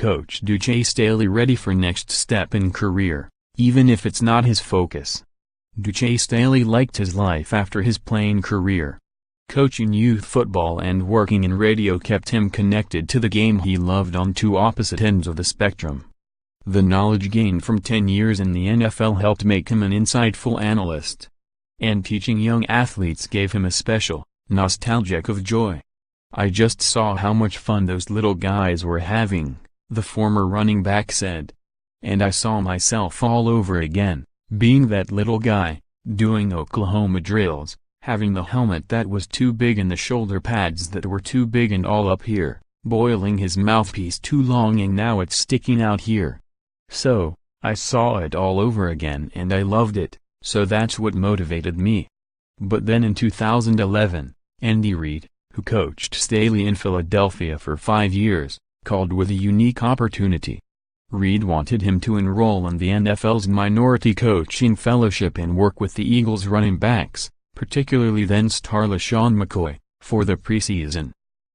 coach Duce Staley ready for next step in career, even if it's not his focus. Duce Staley liked his life after his playing career. Coaching youth football and working in radio kept him connected to the game he loved on two opposite ends of the spectrum. The knowledge gained from 10 years in the NFL helped make him an insightful analyst. And teaching young athletes gave him a special, nostalgic of joy. "I just saw how much fun those little guys were having," the former running back said. "And I saw myself all over again, being that little guy, doing Oklahoma drills, having the helmet that was too big and the shoulder pads that were too big and all up here, boiling his mouthpiece too long and now it's sticking out here. So, I saw it all over again and I loved it, so that's what motivated me." But then in 2011, Andy Reid, who coached Staley in Philadelphia for 5 years, called with a unique opportunity. Reid wanted him to enroll in the NFL's Minority Coaching Fellowship and work with the Eagles running backs, particularly then-star LaShawn McCoy, for the preseason.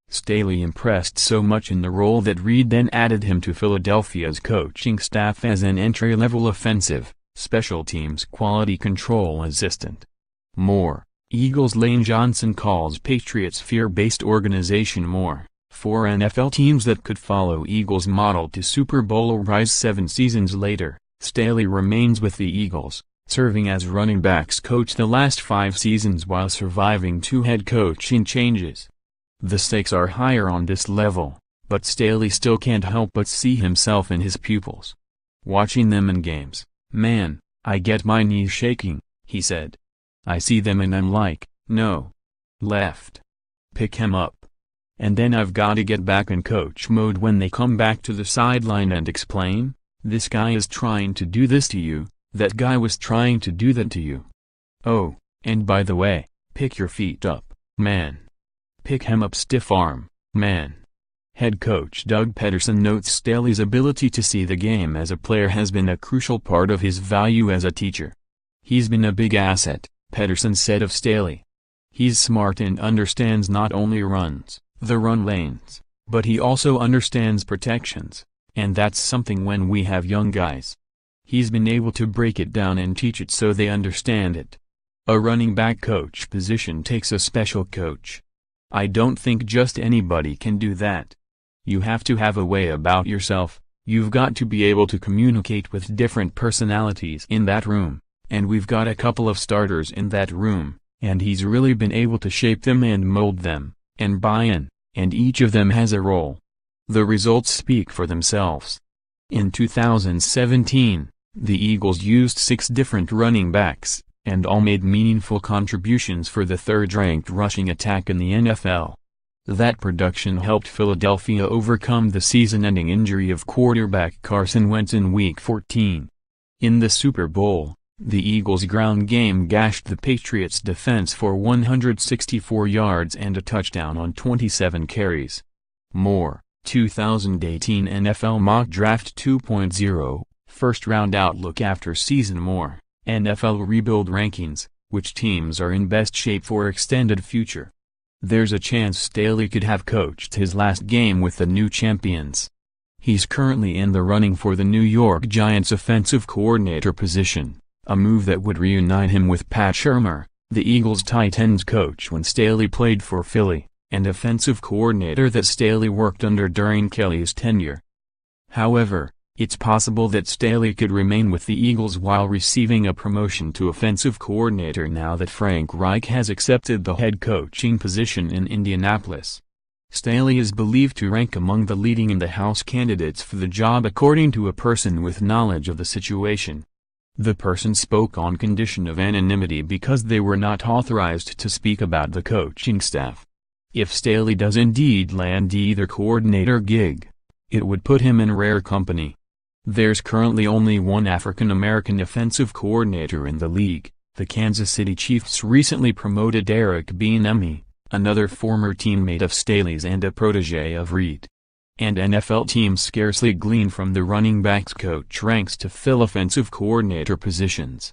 Staley impressed so much in the role that Reid then added him to Philadelphia's coaching staff as an entry-level offensive, special teams quality control assistant. More, Eagles Lane Johnson calls Patriots fear-based organization. More, 4 NFL teams that could follow Eagles' model to Super Bowl rise 7 seasons later. Staley remains with the Eagles, serving as running backs coach the last 5 seasons while surviving 2 head coaching changes. The stakes are higher on this level, but Staley still can't help but see himself in his pupils. "Watching them in games, man, I get my knees shaking," he said. "I see them and I'm like, no. Left. Pick him up. And then I've got to get back in coach mode when they come back to the sideline and explain, this guy is trying to do this to you. That guy was trying to do that to you. Oh, and by the way, pick your feet up, man. Pick him up stiff arm, man." Head coach Doug Peterson notes Staley's ability to see the game as a player has been a crucial part of his value as a teacher. "He's been a big asset," Peterson said of Staley. "He's smart and understands not only the run lanes, but he also understands protections, and that's something when we have young guys. He's been able to break it down and teach it so they understand it. A running back coach position takes a special coach. I don't think just anybody can do that. You have to have a way about yourself, you've got to be able to communicate with different personalities in that room, and we've got a couple of starters in that room, and he's really been able to shape them and mold them, and buy in, and each of them has a role. The results speak for themselves." In 2017, the Eagles used 6 different running backs, and all made meaningful contributions for the 3rd-ranked rushing attack in the NFL. That production helped Philadelphia overcome the season-ending injury of quarterback Carson Wentz in Week 14. In the Super Bowl, the Eagles' ground game gashed the Patriots' defense for 164 yards and a touchdown on 27 carries. More, 2018 NFL Mock Draft 2.0, First-Round Outlook after season. More, NFL Rebuild Rankings, which teams are in best shape for extended future. There's a chance Staley could have coached his last game with the new champions. He's currently in the running for the New York Giants offensive coordinator position, a move that would reunite him with Pat Shurmur, the Eagles' tight ends coach when Staley played for Philly, and offensive coordinator that Staley worked under during Kelly's tenure. However, it's possible that Staley could remain with the Eagles while receiving a promotion to offensive coordinator now that Frank Reich has accepted the head coaching position in Indianapolis. Staley is believed to rank among the leading in-the-house candidates for the job according to a person with knowledge of the situation. The person spoke on condition of anonymity because they were not authorized to speak about the coaching staff. If Staley does indeed land either coordinator gig, it would put him in rare company. There's currently only one African-American offensive coordinator in the league. The Kansas City Chiefs recently promoted Eric Bieniemy, another former teammate of Staley's and a protege of Reid. And NFL teams scarcely glean from the running backs coach ranks to fill offensive coordinator positions.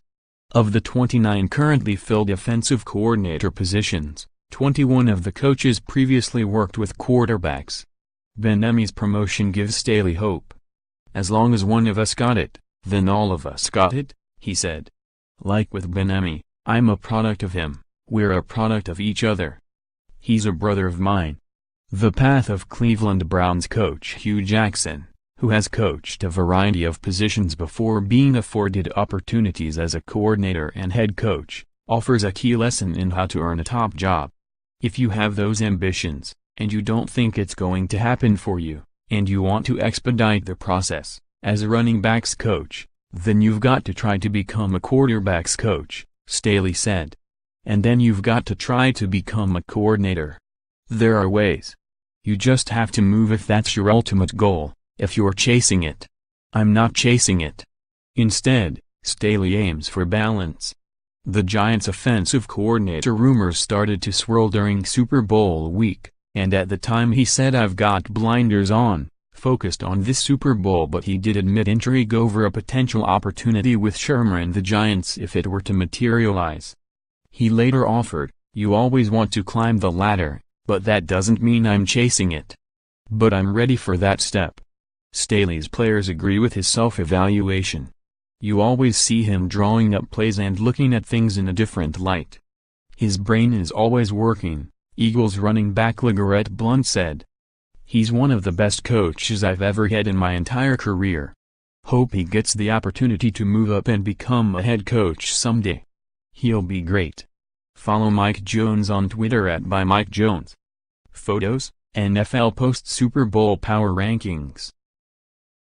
Of the 29 currently filled offensive coordinator positions, 21 of the coaches previously worked with quarterbacks. Ben-Ami's promotion gives Staley hope. "As long as one of us got it, then all of us got it," he said. "Like with Ben-Ami, I'm a product of him, we're a product of each other. He's a brother of mine." The path of Cleveland Browns coach Hugh Jackson, who has coached a variety of positions before being afforded opportunities as a coordinator and head coach, offers a key lesson in how to earn a top job. If you have those ambitions, and you don't think it's going to happen for you, and you want to expedite the process, as a running backs coach, then you've got to try to become a quarterbacks coach, Staley said. And then you've got to try to become a coordinator. There are ways. You just have to move if that's your ultimate goal, if you're chasing it. I'm not chasing it. Instead, Staley aims for balance. The Giants' offensive coordinator rumors started to swirl during Super Bowl week, and at the time he said "I've got blinders on," focused on this Super Bowl, but he did admit intrigue over a potential opportunity with Shermer and the Giants if it were to materialize. He later offered, "You always want to climb the ladder, but that doesn't mean I'm chasing it. But I'm ready for that step." Staley's players agree with his self-evaluation. You always see him drawing up plays and looking at things in a different light. His brain is always working, Eagles running back LeGarrette Blount said. "He's one of the best coaches I've ever had in my entire career. Hope he gets the opportunity to move up and become a head coach someday. He'll be great." Follow Mike Jones on Twitter @ByMikeJones. Photos, NFL post Super Bowl power rankings.